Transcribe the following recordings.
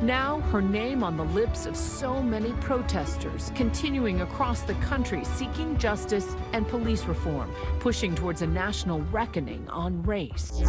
Now, her name on the lips of so many protesters, continuing across the country seeking justice and police reform, pushing towards a national reckoning on race.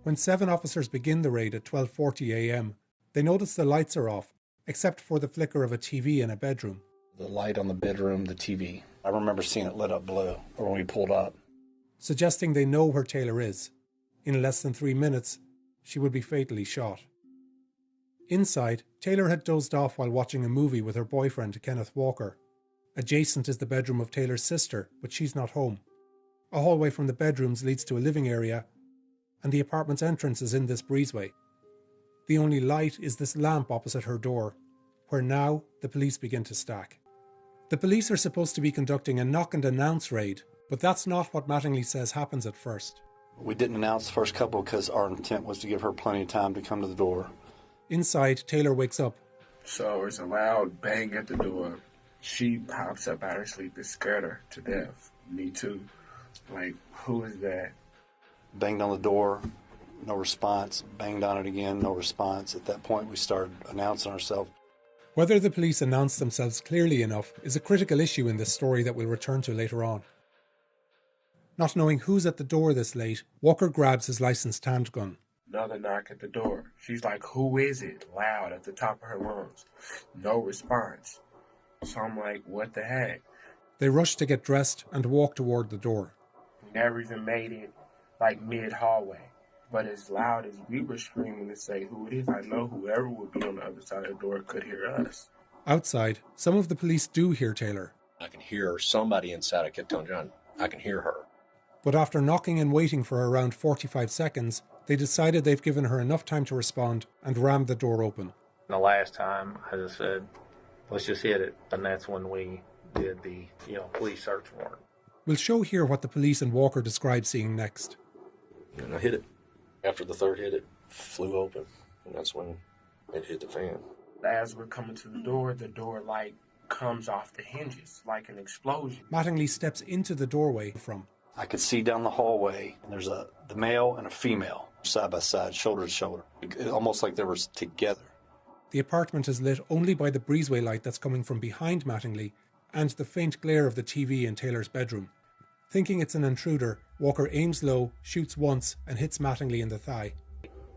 When 7 officers begin the raid at 12:40 a.m, they notice the lights are off, except for the flicker of a TV in a bedroom. The light on the bedroom, the TV. I remember seeing it lit up blue when we pulled up. Suggesting they know where Taylor is. In less than 3 minutes, she would be fatally shot. Inside, Taylor had dozed off while watching a movie with her boyfriend, Kenneth Walker. Adjacent is the bedroom of Taylor's sister, but she's not home. A hallway from the bedrooms leads to a living area, and the apartment's entrance is in this breezeway. The only light is this lamp opposite her door, where now the police begin to stack. The police are supposed to be conducting a knock-and-announce raid, but that's not what Mattingly says happens at first. We didn't announce the first couple because our intent was to give her plenty of time to come to the door. Inside, Taylor wakes up. So it's a loud bang at the door. She pops up out of her sleep. It scared her to death. Me too. Like, who is that? Banged on the door, no response. Banged on it again, no response. At that point, we started announcing ourselves. Whether the police announce themselves clearly enough is a critical issue in this story that we'll return to later on. Not knowing who's at the door this late, Walker grabs his licensed handgun. Another knock at the door. She's like, who is it? Loud at the top of her lungs. No response. So I'm like, what the heck? They rush to get dressed and walk toward the door. We never even made it like mid-hallway. But as loud as we were screaming to say who it is, I know whoever would be on the other side of the door could hear us. Outside, some of the police do hear Taylor. I can hear somebody inside. I kept telling John, I can hear her. But after knocking and waiting for around 45 seconds, they decided they've given her enough time to respond and rammed the door open. The last time, I just said, let's just hit it. And that's when we did the, police search warrant. We'll show here what the police and Walker describe seeing next. And I hit it. After the third hit, it flew open. And that's when it hit the fan. As we're coming to the door like comes off the hinges like an explosion. Mattingly steps into the doorway from. I could see down the hallway, and there's the male and a female, side by side, shoulder to shoulder, almost like they were together. The apartment is lit only by the breezeway light that's coming from behind Mattingly and the faint glare of the TV in Taylor's bedroom. Thinking it's an intruder, Walker aims low, shoots once, and hits Mattingly in the thigh.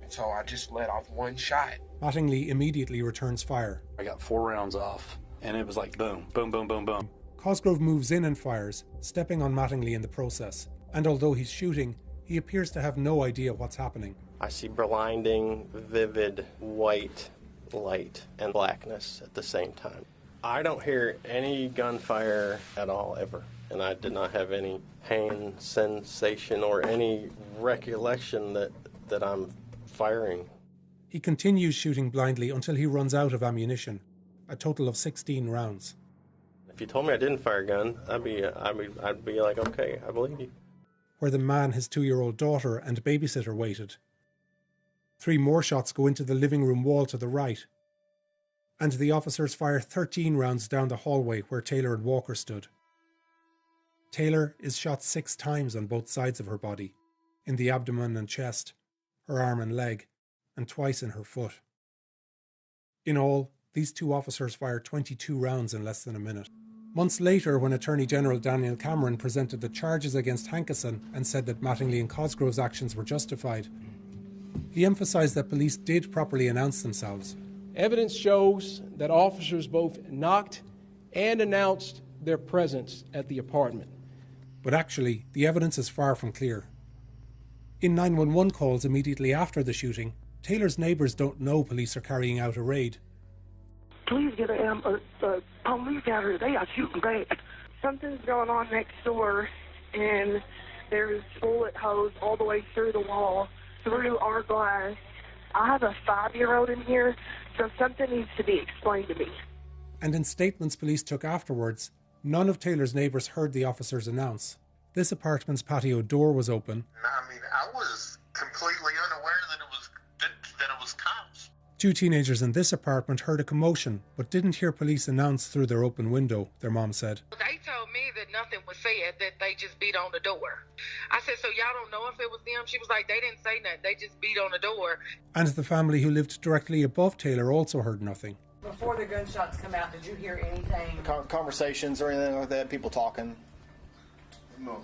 So I just let off one shot. Mattingly immediately returns fire. I got 4 rounds off, and it was like boom, boom, boom, boom, boom. Cosgrove moves in and fires, stepping on Mattingly in the process. And although he's shooting, he appears to have no idea what's happening. I see blinding, vivid, white light and blackness at the same time. I don't hear any gunfire at all, ever. And I did not have any pain sensation or any recollection that I'm firing. He continues shooting blindly until he runs out of ammunition, a total of 16 rounds. If you told me I didn't fire a gun, I'd be like, okay, I believe you. Where the man, his 2-year-old daughter, and babysitter waited. 3 more shots go into the living room wall to the right. And the officers fire 13 rounds down the hallway where Taylor and Walker stood. Taylor is shot 6 times on both sides of her body, in the abdomen and chest, her arm and leg, and twice in her foot. In all, these 2 officers fired 22 rounds in less than a minute. Months later, when Attorney General Daniel Cameron presented the charges against Hankison and said that Mattingly and Cosgrove's actions were justified, he emphasised that police did properly announce themselves. Evidence shows that officers both knocked and announced their presence at the apartment. But actually, the evidence is far from clear. In 911 calls immediately after the shooting, Taylor's neighbours don't know police are carrying out a raid. Please get a police out here. They are shooting bad. Something's going on next door, and there's bullet holes all the way through the wall, through our glass. I have a 5-year-old in here, so something needs to be explained to me. And in statements police took afterwards, none of Taylor's neighbours heard the officers announce. This apartment's patio door was open. I mean, I was completely unaware that 2 teenagers in this apartment heard a commotion but didn't hear police announce through their open window, their mom said. They told me that nothing was said, that they just beat on the door. I said, so y'all don't know if it was them? She was like, they didn't say nothing, they just beat on the door. And the family who lived directly above Taylor also heard nothing. Before the gunshots come out, did you hear anything? Conversations or anything like that, people talking? No.